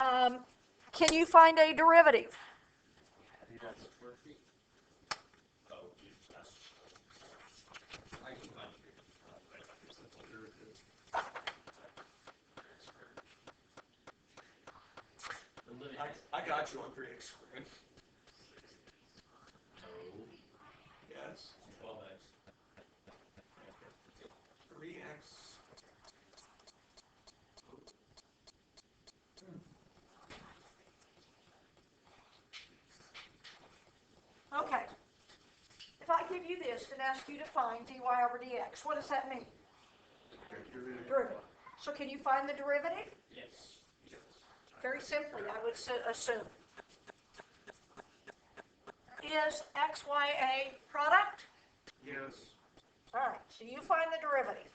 Can you find a derivative? I got you on 3x squared. Yes. 12x. 3x. Okay. If I give you this and ask you to find dy over dx, what does that mean? Derivative. So can you find the derivative? Yes. Very simply, I would assume. Is x, y, a product? Yes. All right, so you find the derivative.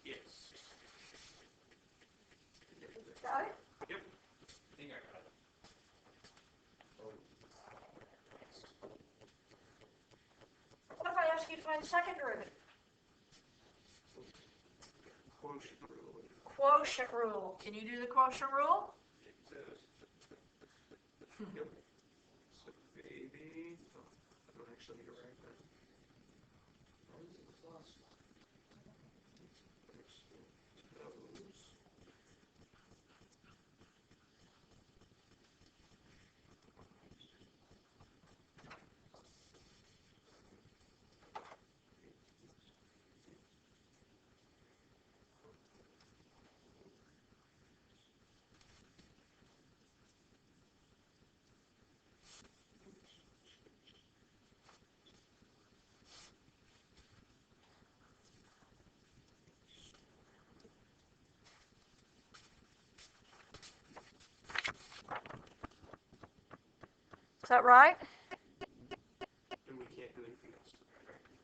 Yes. Got it? Yep. I think I got it. What if I ask you to find the second derivative? Quotient rule. Quotient rule. Can you do the quotient rule? Yep. So maybe. Oh, I don't actually need to write that. Is that right? And we can't do anything else.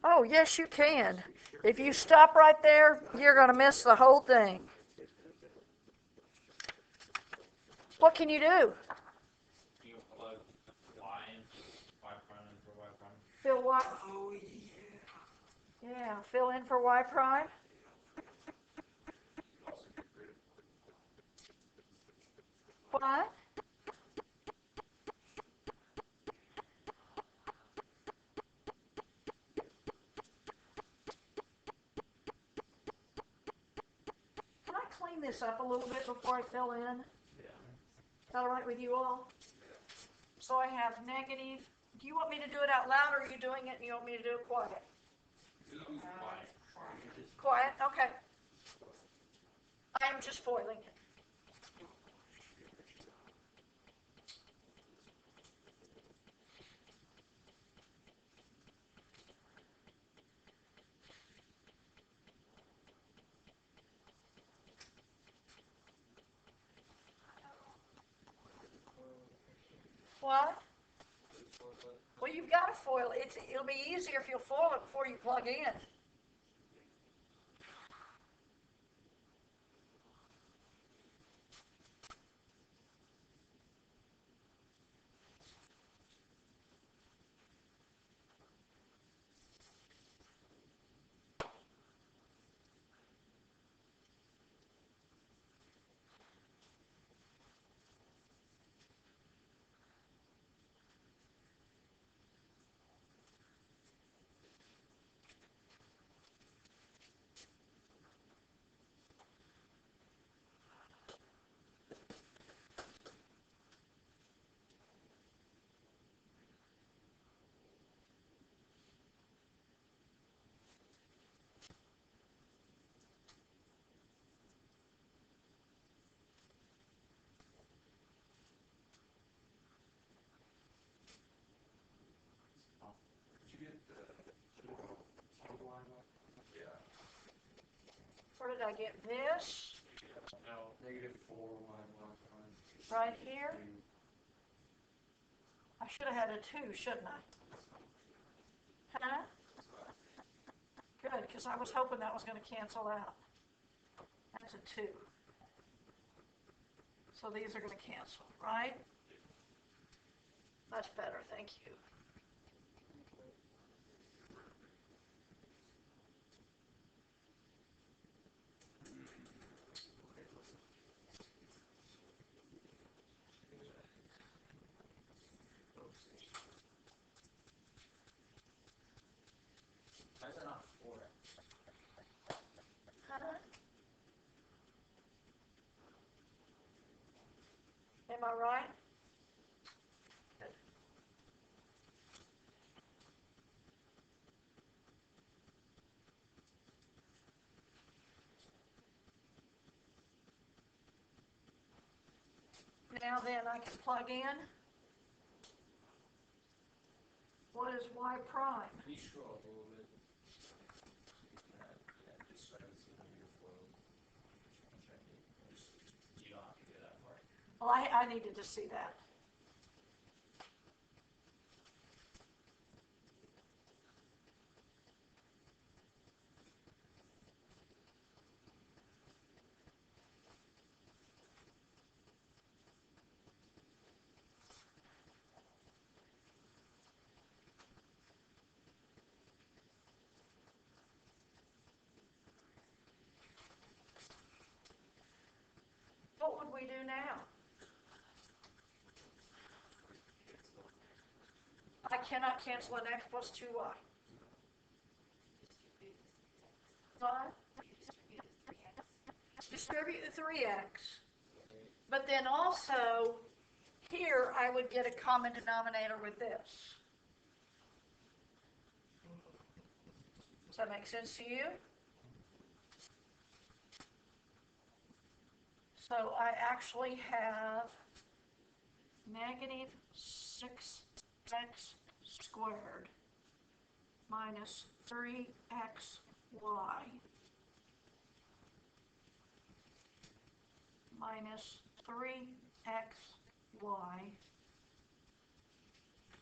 Oh, yes, you can. If you stop right there, you're going to miss the whole thing. What can you do? You plug y in y prime in for y prime. Fill y. Oh, yeah. Yeah, fill in for y prime. What? Can I clean this up a little bit before I fill in? Yeah. Is that all right with you all? So I have negative. Do you want me to do it out loud, or are you doing it and you want me to do it quiet? Quiet? Okay. I'm just foiling it. What? Well, you've got to foil it. It'll be easier if you'll foil it before you plug in. did I get? This No, Negative 4, 1, 1, 1. right here. I should have had a 2, shouldn't I? Huh? Good, because I was hoping that was going to cancel out. That's a 2. So these are going to cancel, right? Much better, thank you. why is that not 4x? Huh? Am I right? Good. Now then, I can plug in. What is y prime? Can you scroll up a little bit? Just so I can see the meter flow. You don't have to get that far. Well, I needed to see that. What would we do now? I cannot cancel an x plus 2y. What? Distribute the 3x. But then also, here I would get a common denominator with this. Does that make sense to you? So I actually have negative 6x squared minus 3xy minus 3xy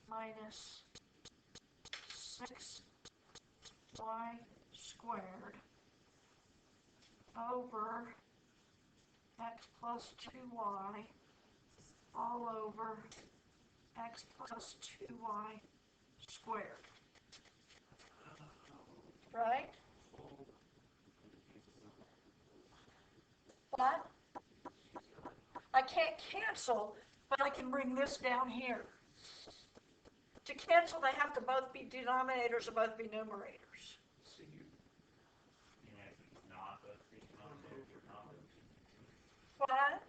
minus 6y squared over x plus 2y all over x plus 2y squared. Right? What? I can't cancel, but I can bring this down here. To cancel, they have to both be denominators or both be numerators. So you, Yeah, not the denominator, not the. What?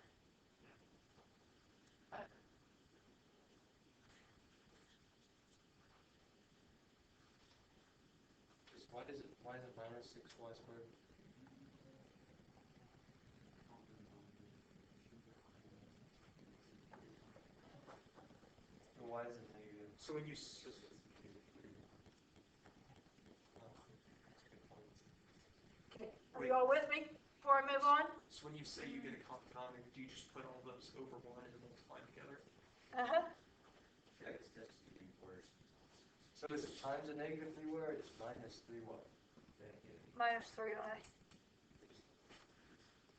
why is it minus 6y squared? And why is it negative? So when you Okay. Are you all with me before I move on? so when you say you get a common denominator, do you just put all those over 1 and then multiply them together? Uh-huh. Yeah, it's just getting worse. So is it times a negative 3y or it's minus 3y? Minus 3y.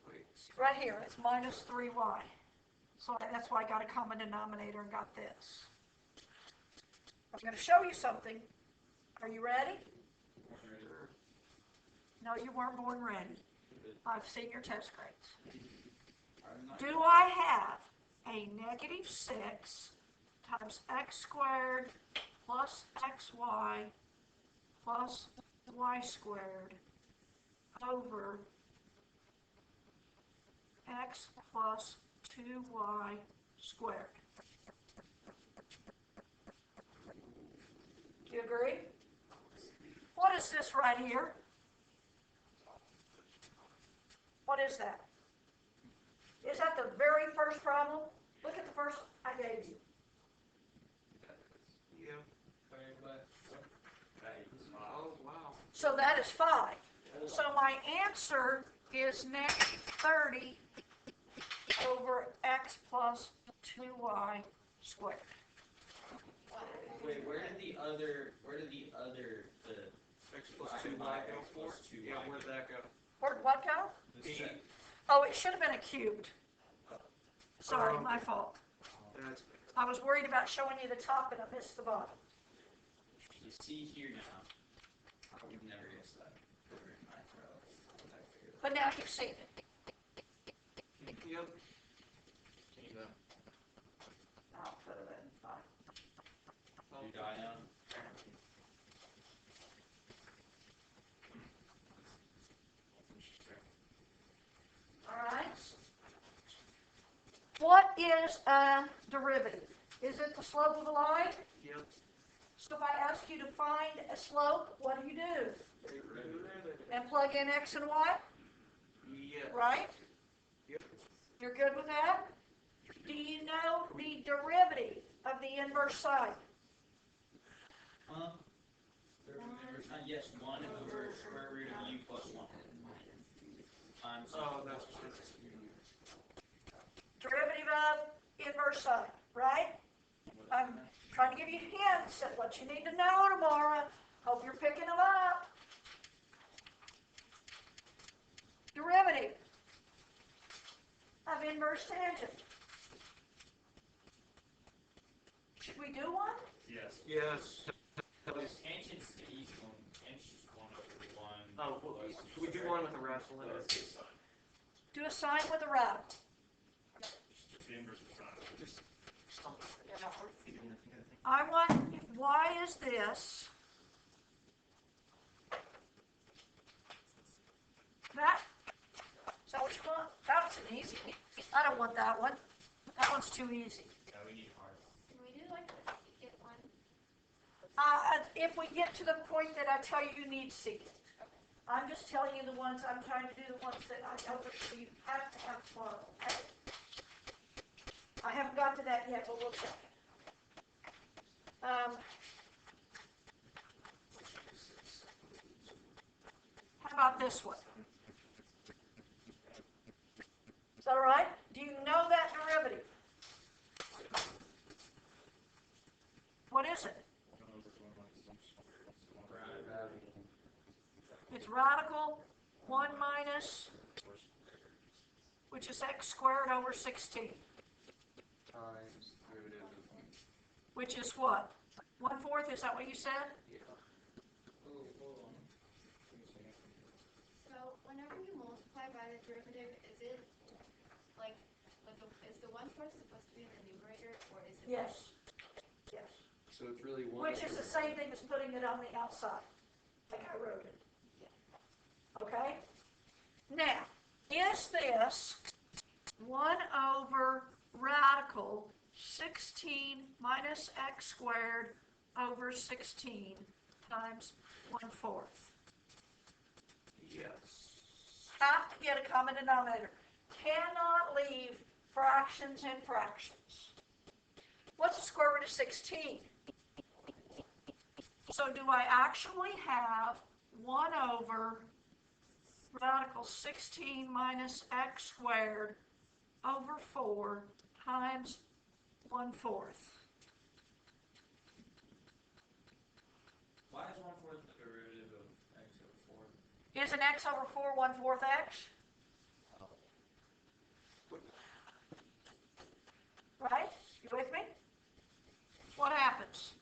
Wait, Right here, it's minus 3y. So that's why I got a common denominator and got this. I'm going to show you something. Are you ready? sure. No, you weren't born ready. I've seen your test grades. I'm not. Do I have a negative 6 times x squared plus xy plus y squared over x plus 2y squared? Do you agree? What is this right here? What is that? Is that the very first problem? Look at the first I gave you. Yeah. That is Oh, wow. So that is 5. So my answer is negative 30 over x plus 2y squared. Wait, where did the other, the X plus 2y go for? Yeah, where'd that go? Where'd what go? the set? Oh, it should have been a cubed. Sorry, my fault. That's I was worried about showing you the top and I missed the bottom. You see here now, I would never guess that. Over in my row. But now you've seen it. yep. Can you go? I'll put it in fine. You die now? All right. What is a derivative? Is it the slope of a line? Yep. So if I ask you to find a slope, what do? Derivative. And plug in x and y, Yes. right? Yep. You're good with that? Do you know the derivative of the inverse side? Huh? Yes, 1 over square root of u plus 1. Times. Oh, that's what it is. Derivative of inverse side, right? I'm trying to give you hints at what you need to know tomorrow. Hope you're picking them up. Derivative of inverse tangent. Should we do one? Yes. Yes. Tangent's the easy one. Tangent's 1 over 1. Oh, well, we do one with a radical in it. Do a sine with a radical. Just the inverse of sine. Just something. I want, if y is this, that, is that what you want? That's an easy. I don't want that one. That one's too easy. Yeah, we need hard. Can we do like the second one? If we get to the point that I tell you you need secant. I'm just telling you the ones, I'm trying to do the ones that I know that you have to have tomorrow. Okay? I haven't got to that yet, but we'll check. How about this one? Is that all right? Do you know that derivative? What is it? It's radical 1 minus, which is x squared over 16. Times derivative of Which is what? 1/4, is that what you said? Hold on. So whenever you multiply by the derivative, is it like is the 1/4 supposed to be in the numerator or is it? Yes. Yes. So it's really 1 Which is the same thing as putting it on the outside, like I wrote it. Okay? Now, is this 1 over radical 16 minus x squared over 16 times 1/4? Yes. Have to get a common denominator. Cannot leave fractions in fractions. What's the square root of 16? So do I actually have 1 over radical 16 minus x squared over 4 times 1/4? Why is 1/4 the derivative of x over 4? Isn't x over 4 1/4 x? Right? You with me? What happens?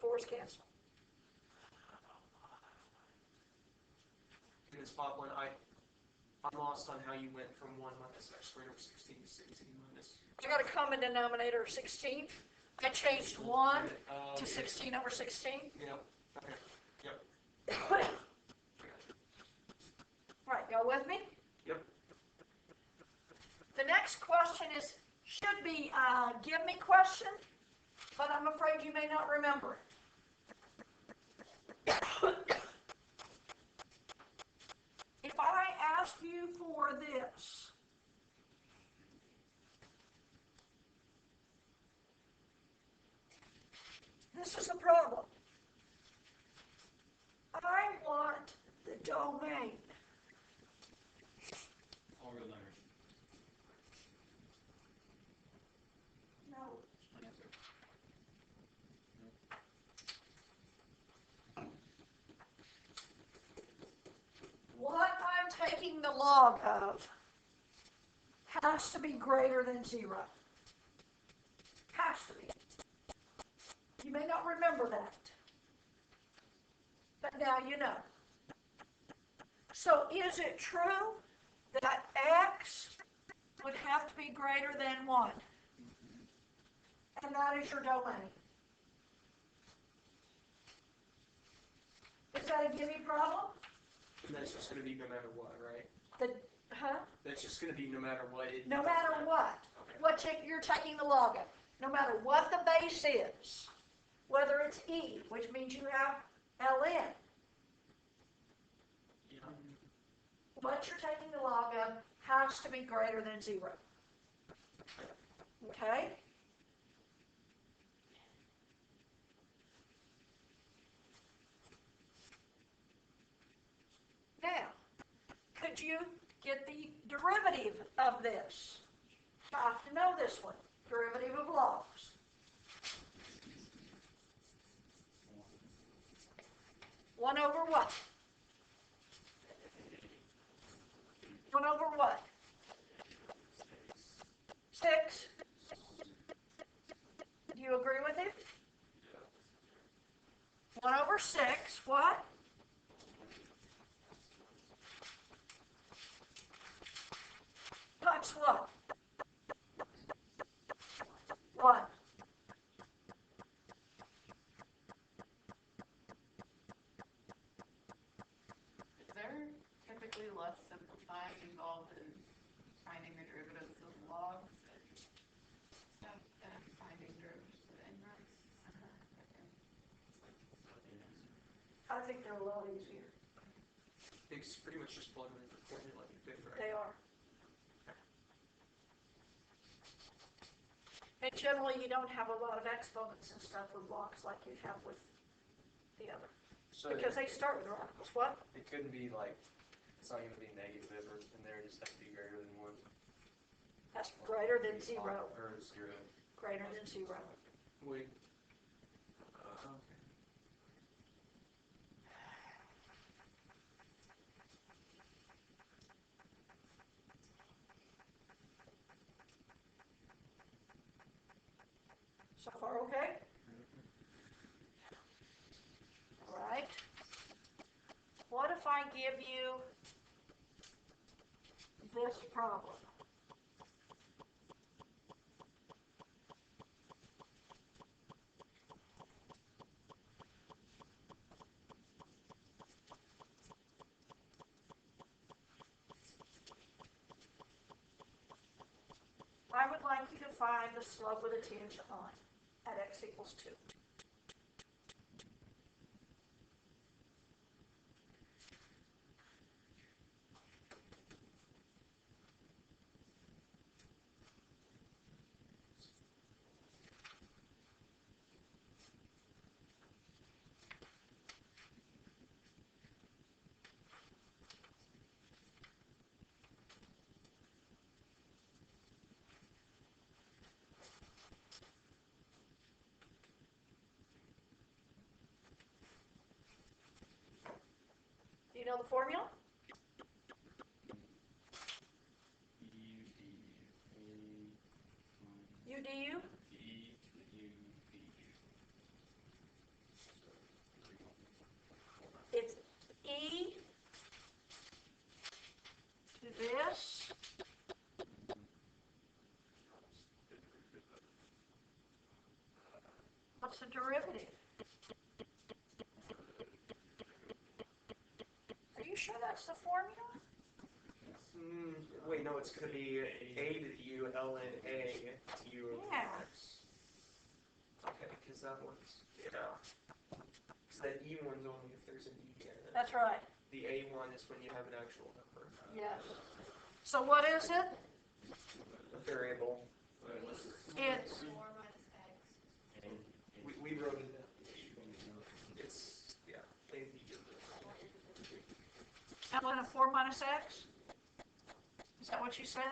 4's cancel. In this spot one, I'm lost on how you went from 1 minus x squared over 16 to 16 minus. I got a common denominator of 16. I changed 1 to 16 over 16. Yep. Okay. Yep. Right, y'all with me? Yep. The next question should be a give me question, but I'm afraid you may not remember it. If I ask you for this, this is the problem. I want the domain the log of has to be greater than 0. Has to be. You may not remember that, but now you know. So is it true that x would have to be greater than 1? And that is your domain. Is that a gimme problem? And that's just going to be no matter what, right? Huh? That's just going to be no matter what. No matter what. Okay. What you're taking the log of. No matter what the base is, whether it's e, which means you have ln, what you're taking the log of has to be greater than 0. Okay? Now, could you get the derivative of this? You have to know this one. Derivative of logs. 1 over what? 1 over what? 6. Do you agree with it? 1 over 6, what? Times what? 1. Is there typically less simplifying involved in finding the derivatives of logs and stuff than finding derivatives of inverse? I think they're a lot easier. It's pretty much just plug them in the formula and fit, right? They are. And generally, you don't have a lot of exponents and stuff with blocks like you have with the other. So Because they start with radicals. What? it couldn't be like, it's not going to be negative ever in there, it just has to be greater than 1. That's greater than 0. Or 0. Greater than 0. Wait. So far, okay? All right. What if I give you this problem? I would like you to find the slope with a tangent line at x equals 2. Do you know the formula? U du? It's e to this what's the derivative? Are you sure that's the formula? Wait, no, it's going to be a to the u ln a to u over Yeah. x. Okay, because that one's, because that e one's only if there's an e in it. That's right. The a one is when you have an actual number. Yes. So what is it? A variable. It's 4 minus x. We wrote it down. It's, yeah, a ln of 4 minus x? Is that what you said?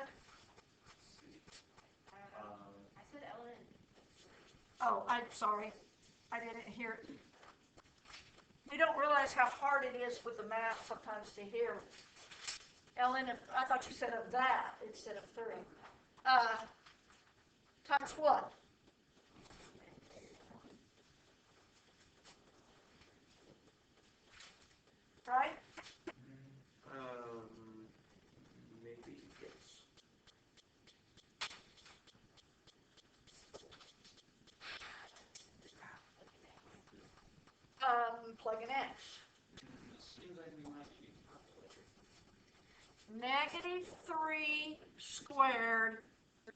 I said ln. Oh, I'm sorry. I didn't hear it. You don't realize how hard it is with the math sometimes to hear ln of, I thought you said of that instead of 3. Times what? Right? Maybe yes. Plug an X. Seems like we might be. Negative 3 squared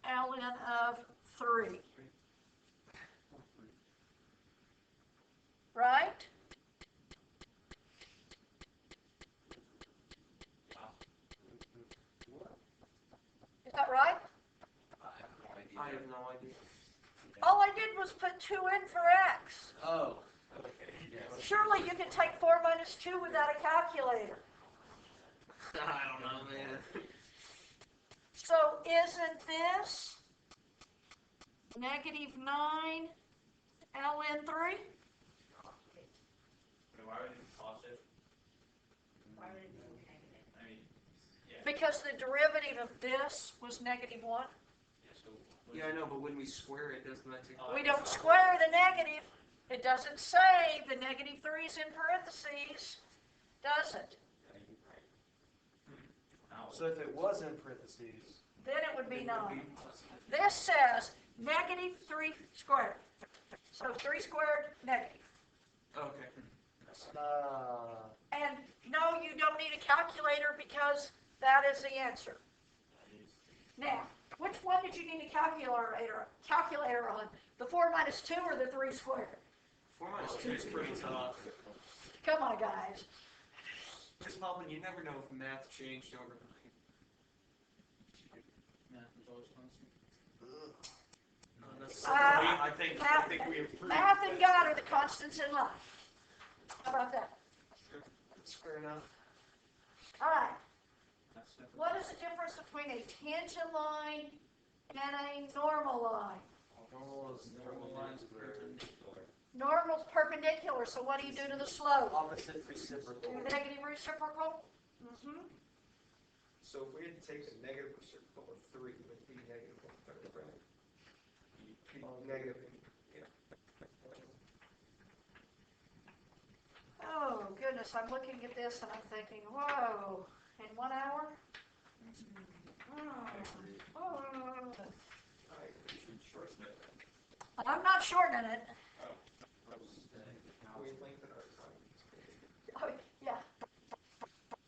ln of 3. Right? Is that right? I have no idea. All I did was put 2 in for X. Oh. Okay. Yes. Surely you can take 4 minus 2 without a calculator. I don't know, man. So isn't this negative 9 ln 3? Why would it toss it? Why would it be negative? I mean, yeah. Because the derivative of this was negative 1. Yeah, I know, but when we square it, doesn't that take? We don't square the negative. It doesn't say the negative 3 is in parentheses, does it? So if it was in parentheses, Then it would be 9. This says negative 3 squared. So 3 squared, negative. Okay. And no, you don't need a calculator because that is the answer. Now, which one did you need a calculator on? The 4 minus 2 or the 3 squared? 4 minus 2 is pretty tough. Come on, guys. Just Hoffman, you never know if math changed overnight. Math is always constant. Not necessarily. I think we improved. Math and God are the constants in life. How about that? That's fair enough. All right. That's separate. What is the difference between a tangent line and a normal line? normal is Normal lines perpendicular. Normal's perpendicular, so what do you do to the slope? opposite reciprocal. Do negative reciprocal? Mm-hmm. So if we had to take the negative reciprocal of 3, it would be negative 1/3, right? Negative, yeah. Oh, goodness, I'm looking at this and I'm thinking, whoa, in 1 hour? Oh. I'm not shortening it. We lengthen our time. Oh, yeah.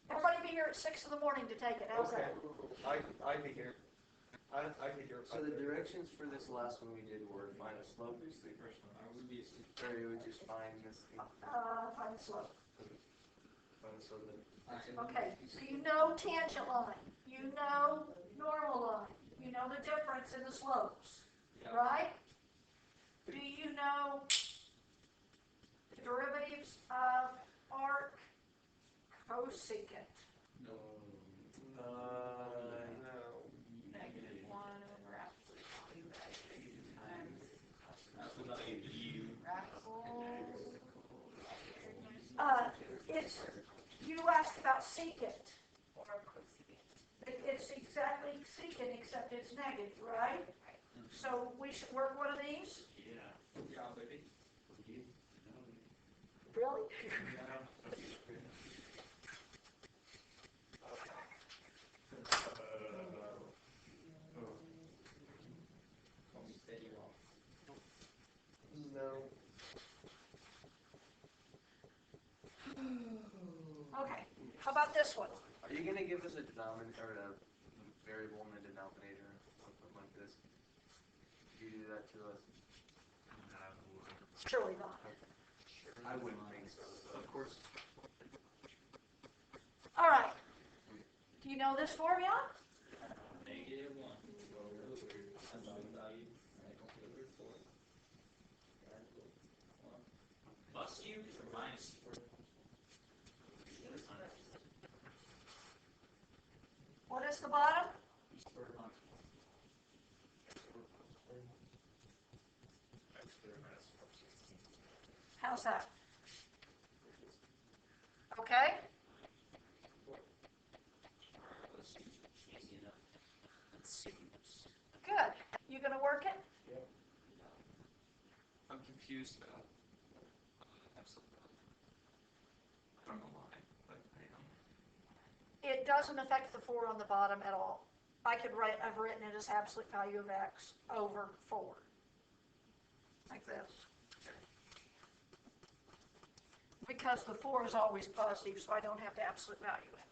Everybody be here at 6 in the morning to take it. How's Okay, that? I'd be here. I'd be here. So the directions for this last one we did were find a slope, Who's the first one? I would be or you would just find this thing. Find the slope. So the Okay, so you know tangent line. You know normal line. You know the difference in the slopes. Right? Do you know the derivatives of arc cosecant? No. No. Negative 1 over absolute times That's what I view. radical. It's, you asked about secant. It's exactly secant except it's negative, right? So we should work one of these? Yeah. Yeah, baby. Really? Call me steady off. No. Okay, how about this one? Are you gonna give us a denominator or a variable in the denominator, something like this? You do that to us? Surely not. I wouldn't think so. Of course. All right. Do you know this formula? Negative 1. Absolute value. Over 4. Radical 1. Plus u or minus u? What is the bottom? How's that? Okay. confused about absolute value. I don't know why, but I am. It doesn't affect the 4 on the bottom at all. I've written it as absolute value of x over 4. Like this. Because the 4 is always positive, so I don't have to absolute value it.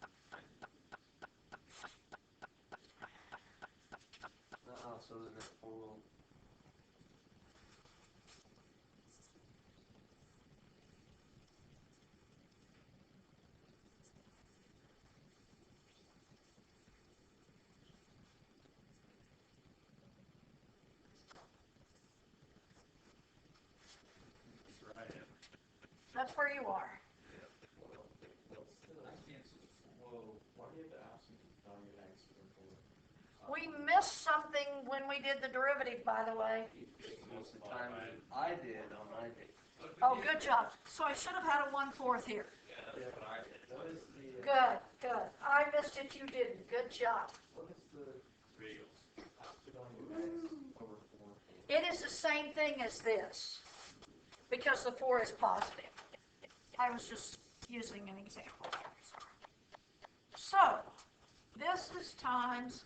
So then the 4 will. That's where you are. We missed something when we did the derivative, by the way. Most of the time I did on my date. Oh, good job. So I should have had a 1/4 here. Good, good. I missed it, you didn't. Good job. It is the same thing as this, because the 4 is positive. I was just using an example. So, this is times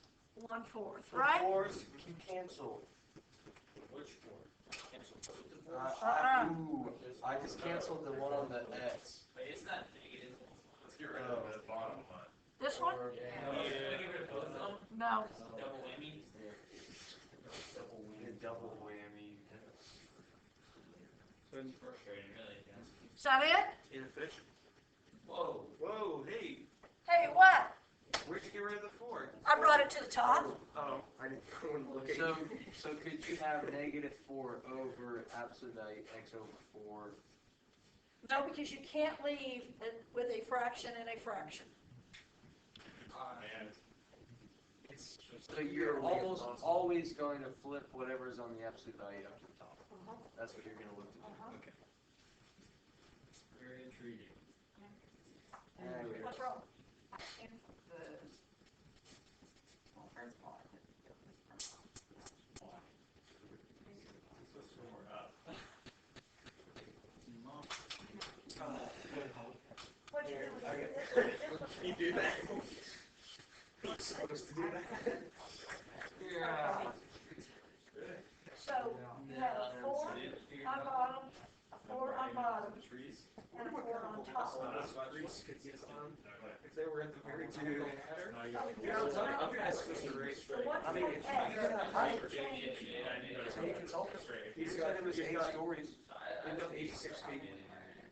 1/4, right? 4s can cancel. Which 4? Cancel both the 4s? I just canceled the one on the X. But it's not negative. Let's get rid of the bottom one. This one? Can we get rid of both of them? No. Double whammy? Double whammy. It's frustrating, really. Is that it? Inefficient. Whoa. Whoa, hey, Hey, what? where'd you get rid of the 4? I brought it to the top. Oh, I didn't look at So, you. so could you have -4 over absolute value x over 4? No, because you can't leave it with a fraction and a fraction. So you're almost always going to flip whatever's on the absolute value up to the top. That's what you're going to look to do. Okay. Very intriguing. What's wrong? In the, well, first of all, I didn't get this from What'd you do with it? You do that? You're supposed to do that? Yeah. So, you have a 4 on bottom, a 4 on bottom, and a 4 on top. If they were at the very beginning of the header. Yeah, I'm gonna ask Mr. Ray straight. What's I mean, the if X? you got a height, So you consult us. he's He got, said it was he's 8 got, stories. he's got 86 feet.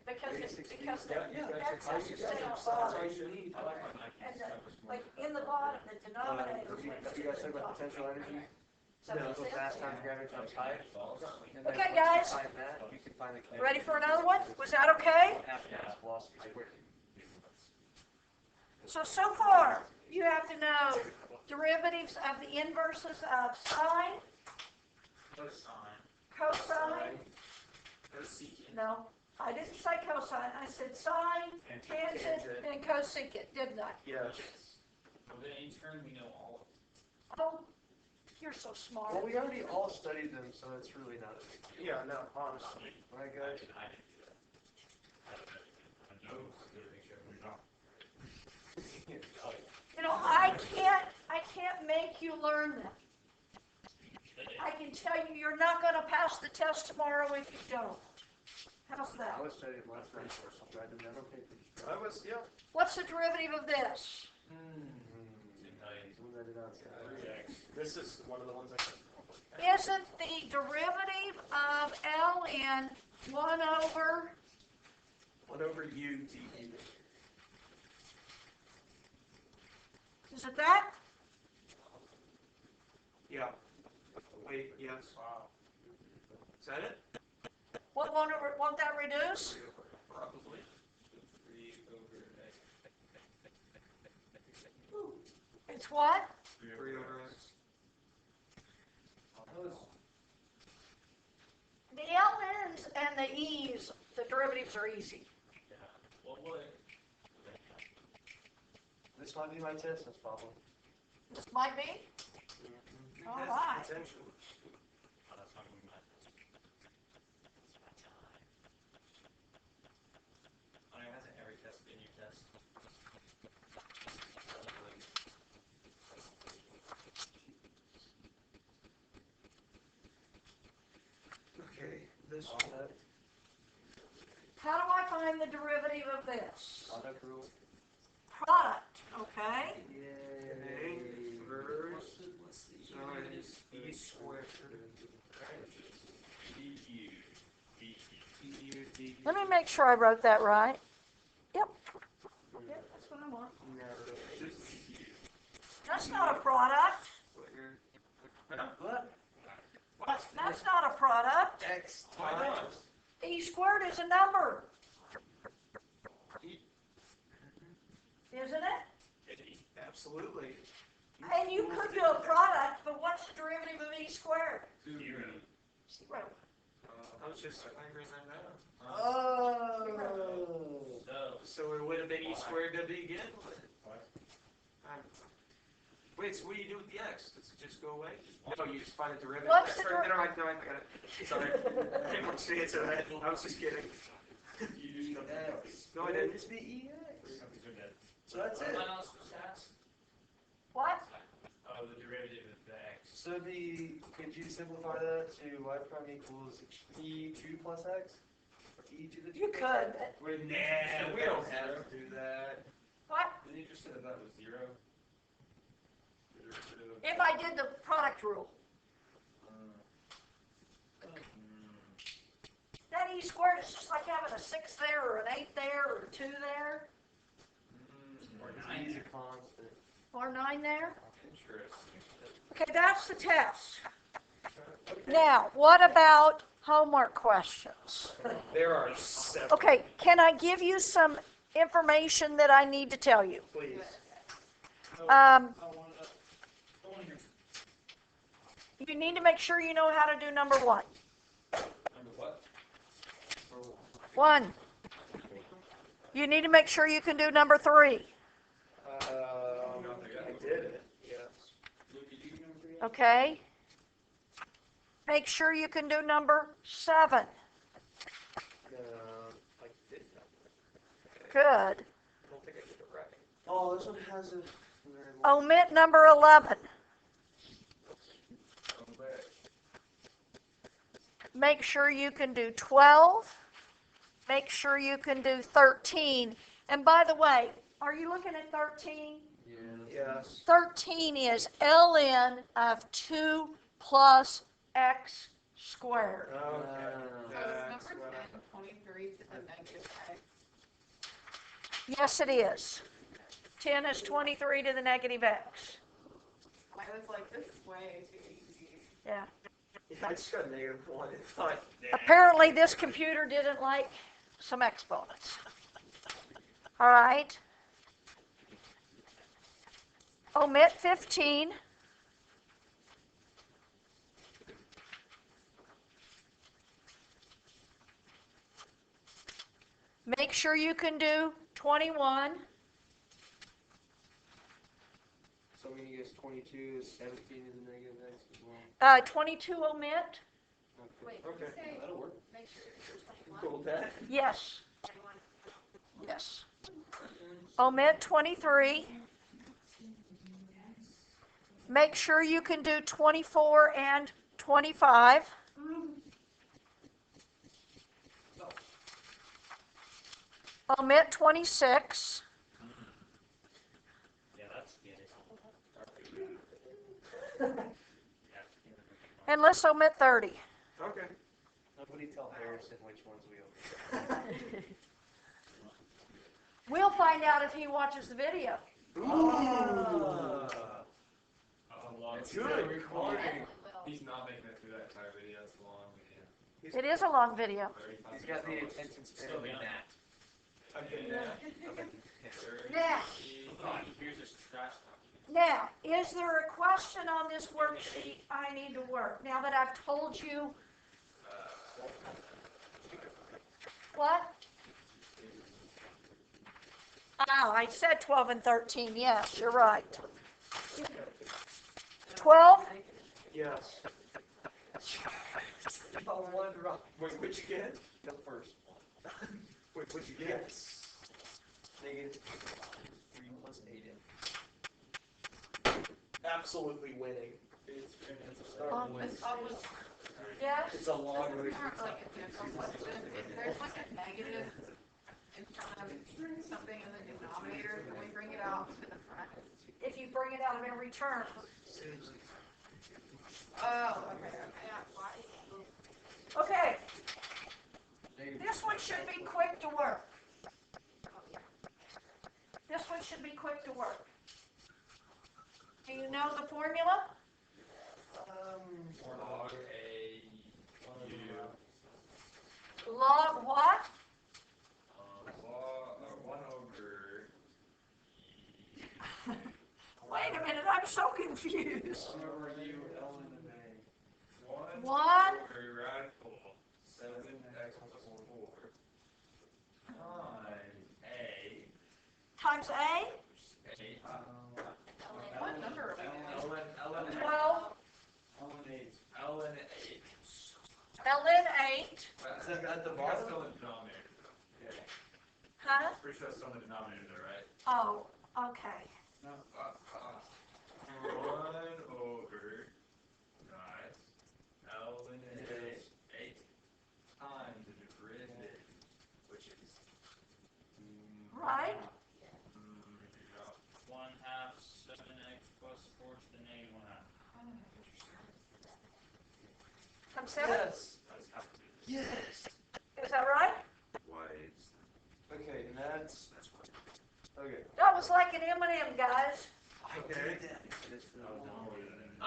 Because the Yeah, X has to stay on that's bottom, all you need. and like in the bottom, the denominator. You guys talk about potential energy? So So mass times gravity times height. And then Okay, once you guys. find that, you can find the connection. Ready for another one? Was that okay? Half mass velocity squared. So far, you have to know derivatives of the inverses of sine, Cosine. cosine, Cosecant. no, I didn't say cosine, I said sine, tangent, and cosecant, didn't I? Yes. Well, then in turn, we know all of them. Oh, you're so smart. Well, we already all studied them, so it's really not a big deal. Yeah, no, honestly. Right, guys? You know, I can't make you learn them. I can tell you, you're not gonna pass the test tomorrow if you don't. How's that? I was studying last night, so I tried to never pay attention. I was, yeah. What's the derivative of this? This is one of the ones I said. Isn't the derivative of ln 1 over 1 over u du. Is it that? Yeah. Wait, yes. Is that it? What won't that reduce? Probably. 3 over x. It's what? 3 over x. The ln's and the e's, the derivatives are easy. Well, what? This might be my test, that's probably. This might be. All right. Potential. this? How do I find the derivative of this? Product rule? Product, okay? Yay. First, What's the times e squared. Let me make sure I wrote that right. Yep. Yep, that's what I want. That's not a product. What? That's not a product. X times. E squared is a number. Isn't it? Absolutely. And you could do a product, but what's the derivative of e squared? Zero. Right. I was just figuring that out. Oh. So it would have been e squared to begin with. Wait, so what do you do with the x? Does it just go away? No, you just find a derivative. What's the Sorry, no, I got it. Sorry. I didn't want you to answer that. I was just kidding. X. No, I didn't. Just be EX. So that's it. What else was that? What? Oh, the derivative of the x. So could you simplify that to y prime equals e2 plus x? Or e to the 2 You plus could. x? Nah, we don't have to do that. What? Didn't you just say that that was zero? If I did the product rule. That e squared is just like having a 6 there, or an 8 there, or a 2 there, Or E's nine. a constant. or 9 there. Interesting. Okay, that's the test. Now, what about homework questions? There are 7. Okay, can I give you some information that I need to tell you? Please. You need to make sure you know how to do number 1. Number what? 1. You need to make sure you can do number 3. I did it. Yes. Okay? Make sure you can do number 7. I did that. Good. I don't think I did it right. Oh, this one has a variable. Omit number 11. Make sure you can do 12. Make sure you can do 13. And by the way, are you looking at 13? Yes. 13 is ln of 2 plus x squared. Okay. So is That's number what 10 23 to the negative x? Yes, it is. 10 is 23 to the negative x. I was like, this is way too easy. Yeah. I just got a -1. It's fine. Apparently this computer didn't like some exponents. All right. Omit 15. Make sure you can do 21. So I'm going to guess 22 is 17 to the negative x as well. 22 omit. Wait, Okay. did you say, That'll work. make sure You 21? cool with that? Yes. 21. Yes. Omit 23. Make sure you can do 24 and 25. Omit 26. Yeah, that's And let's omit 30. Okay. Nobody tell Harrison which ones we open. We'll find out if he watches the video. It's Good recording. Well, He's not making it through that entire video. It's long video. It is a long video. He's got the attention span of a gnat. Now, Here's a scratch. now, is there a question on this worksheet I need to work? Now that I've told you what? Oh, I said 12 and 13. Yes, you're right. 12? Yes. Oh, one wrong. Wait, what'd you get? The first Wait, what'd you get? negative 3 plus 8 in. Absolutely winning. Start with. Yes? It's a long way. Like a different question. If there's like a negative in front of something in the denominator, can we bring it out to the front? If you bring it out of every term. Oh, okay. Yeah, why? Okay, this one should be quick to work. This one should be quick to work. Do you know the formula? Log A U. Log what? Log 1 over. Wait a minute, I'm so confused. Where were you, Ellen and A? 1 over radical 7x plus 4 times A. times A, What number are we doing? Ln 12, ln 8. ln 8, At the That's bottom? still in the denominator. huh? Pretty sure that's still in the denominator there, right? Oh, okay. 1 over, nice, ln 8 times the derivative, which is Right? 1/2 7x plus 4 to the negative 1/2. Times 7? Yes. That's how to do this. Yes. Is that right? Okay, and that's, okay. That was like an M&M, guys. Okay.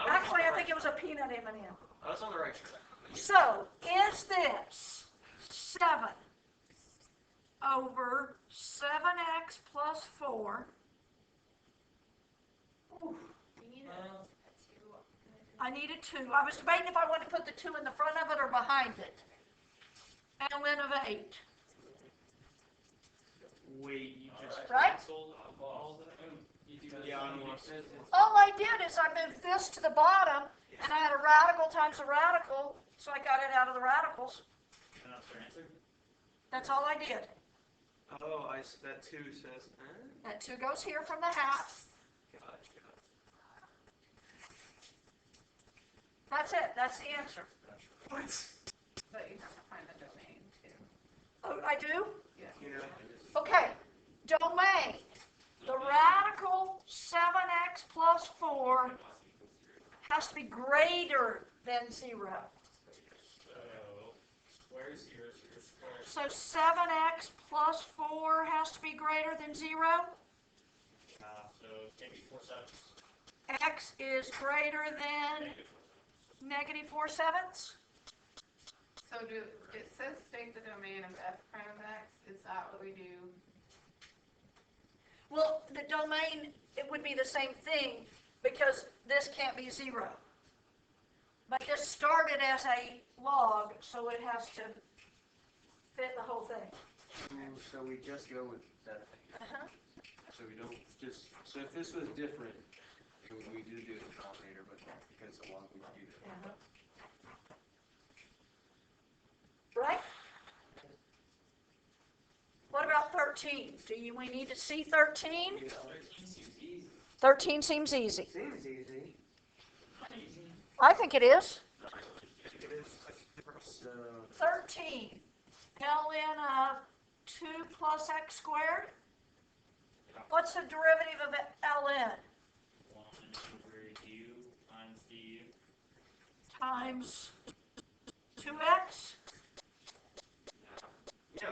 Actually, I think it was a peanut M&M. I was on the right track. So, is this 7 over 7x plus 4? You need a two. I needed 2. I was debating if I wanted to put the 2 in the front of it or behind it. ln of 8. Wait, you just Right? canceled all the, yeah, I'm lost. All I did is I moved this to the bottom, and I had a radical times a radical, so I got it out of the radicals. And that's your answer? That's all I did. Oh, that 2 says, That 2 goes here from the half. Gotcha. That's it. That's the answer. But you have to find the domain too. Oh, I do? Yeah. Okay. Domain. The radical 7x plus 4 has to be greater than 0. Square 0, square. So 7x plus 4 has to be greater than 0. So it can't be 4 sevenths. X is greater than negative 4 sevenths. So it says state the domain of f prime of x. Is that what we do? Well, the domain, it would be the same thing because this can't be 0. But this started as a log, so it has to fit the whole thing. So we just go with that. Uh-huh. So we don't just, so if this was different, we do the denominator, but because it's a log, we do that. Uh-huh. Right? What about 13? We need to see 13? 13 seems easy. Seems easy. I think it is. So, 13. ln of 2 plus x squared. What's the derivative of ln? 1 over u times du. Times 2x? yeah.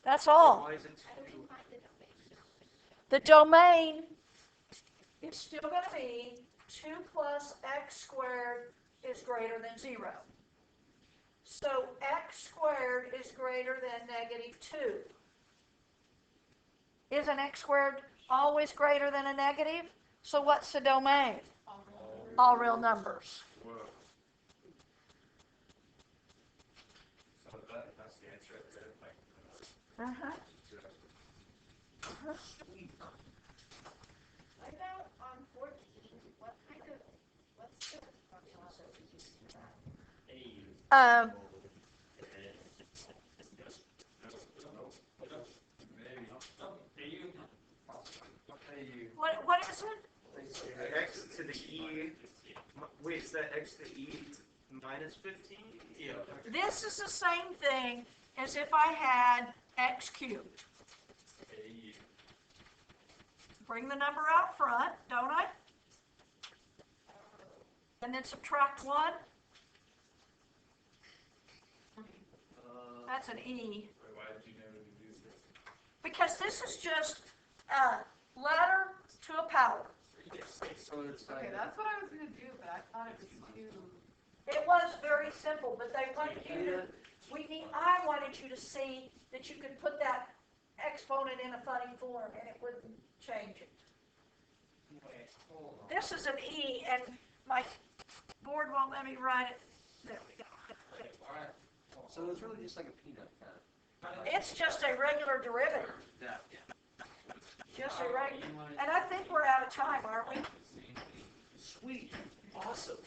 That's all. Why is it I didn't find the domain. The domain is still going to be 2 plus x squared is greater than 0. So x squared is greater than negative 2. Isn't x squared always greater than a negative? So what's the domain? All real numbers. Whoa. So that's the answer right there. Uh-huh. What about on 14? What's the formula that we use for that? What is it? X to the E Wait, is that x to e minus 15? Yeah. This is the same thing as if I had x cubed. Bring the number out front, don't I? And then subtract 1. That's an e. Why did you know to do this? Because this is just a letter to a power. So it's Okay, that's what I was gonna do, but I thought it was too. It was very simple, but they wanted you to, I wanted you to see that you could put that exponent in a funny form and it wouldn't change it. Wait, hold on. This is an e, and my board won't let me write it. There we go. Alright. So it's really just like a peanut kind of. It's just a regular derivative. Yeah. Just a regular. And I think we're out of time, aren't we? Sweet. Awesome.